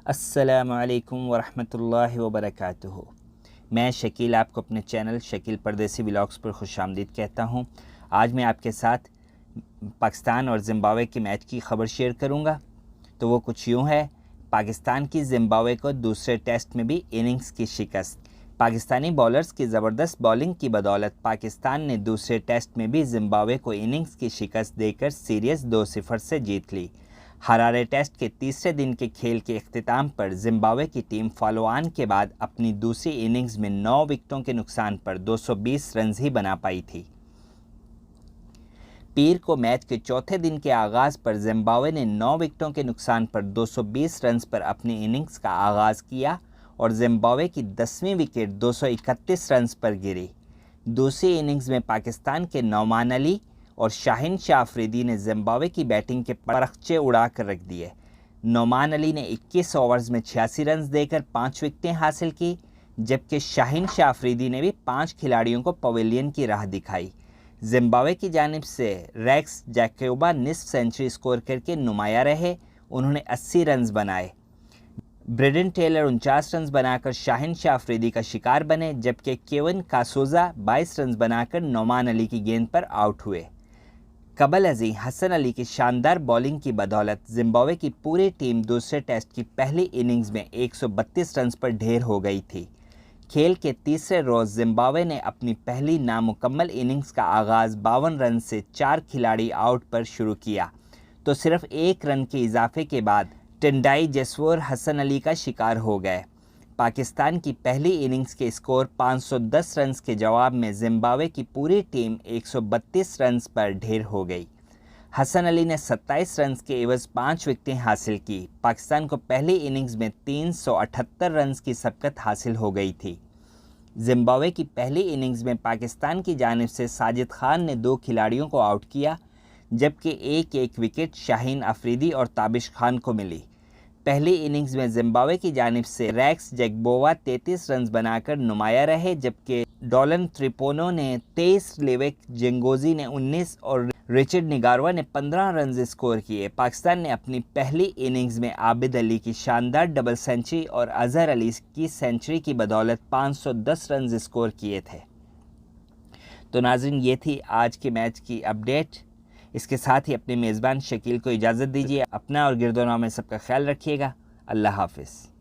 अस्सलामुअलैकुम वरहमतुल्लाहि वबरकातुहू। मैं शकील आपको अपने चैनल शकील परदेसी व्लॉग्स पर खुशामदीद कहता हूँ। आज मैं आपके साथ पाकिस्तान और ज़िम्बाब्वे के मैच की ख़बर शेयर करूँगा। तो वो कुछ यूँ है, पाकिस्तान की ज़िम्बाब्वे को दूसरे टेस्ट में भी इनिंग्स की शिकस्त। पाकिस्तानी बॉलर्स की ज़बरदस्त बॉलिंग की बदौलत पाकिस्तान ने दूसरे टेस्ट में भी ज़िम्बाब्वे को इनिंग्स की शिकस्त देकर सीरीज़ 2-0 से जीत ली। हरारे टेस्ट के तीसरे दिन के खेल के इख्तिताम पर ज़िम्बाब्वे की टीम फॉलो ऑन के बाद अपनी दूसरी इनिंग्स में 9 विकेटों के नुकसान पर 220 रन ही बना पाई थी। पीर को मैच के चौथे दिन के आगाज़ पर ज़िम्बाब्वे ने 9 विकेटों के नुकसान पर 220 रन पर अपनी इनिंग्स का आगाज़ किया और ज़िम्बाब्वे की 10वीं विकेट 231 रन पर गिरी। दूसरी इनिंग्स में पाकिस्तान के नौमान अली और शाहीन शाह अफरीदी ने ज़िम्बाब्वे की बैटिंग के परखचे उड़ा कर रख दिए। नौमान अली ने 21 ओवर्स में 86 रन देकर 5 विकेटें हासिल की, जबकि शाहीन शाह अफरीदी ने भी 5 खिलाड़ियों को पवेलियन की राह दिखाई। ज़िम्बाब्वे की जानिब से रेक्स जैकोबा निस्फ सेंचुरी स्कोर करके नुमाया रहे। उन्होंने 80 रन बनाए। ब्रेडन टेलर 49 रन बनाकर शाहीन शाह अफरीदी का शिकार बने, जबकि केवन कासोजा 22 रन बनाकर नौमान अली की गेंद पर आउट हुए। कबल अजी हसन अली की शानदार बॉलिंग की बदौलत ज़िम्बाब्वे की पूरी टीम दूसरे टेस्ट की पहली इनिंग्स में 132 रन पर ढेर हो गई थी। खेल के तीसरे रोज़ ज़िम्बाब्वे ने अपनी पहली नामुकम्मल इनिंग्स का आगाज़ 52 रन से 4 खिलाड़ी आउट पर शुरू किया, तो सिर्फ 1 रन के इजाफे के बाद टेंडाई जसवोर हसन अली का शिकार हो गए। पाकिस्तान की पहली इनिंग्स के स्कोर 510 रन के जवाब में ज़िम्बाब्वे की पूरी टीम 132 रन पर ढेर हो गई। हसन अली ने 27 रन के एवज 5 विकेटें हासिल की। पाकिस्तान को पहली इनिंग्स में 378 रन की सबकत हासिल हो गई थी। ज़िम्बाब्वे की पहली इनिंग्स में पाकिस्तान की जानिब से साजिद खान ने 2 खिलाड़ियों को आउट किया, जबकि एक विकेट शाहीन अफरीदी और ताबिश खान को मिली। पहली इनिंग्स में ज़िम्बाब्वे की जानिब से रेक्स जैकोबा 33 रन बनाकर नुमाया रहे, जबकि डॉलन त्रिपोनो ने 23, लेवेक जेंगोजी ने 19 और रिचर्ड निगारवा ने 15 रन स्कोर किए। पाकिस्तान ने अपनी पहली इनिंग्स में आबिद अली की शानदार डबल सेंचुरी और अजहर अली की सेंचुरी की बदौलत 510 रन स्कोर किए थे। तो नाज़रीन, ये थी आज के मैच की अपडेट। इसके साथ ही अपने मेज़बान शकील को इजाज़त दीजिए। अपना और गिरदोनवा में सबका ख्याल रखिएगा। अल्लाह हाफ़िज़।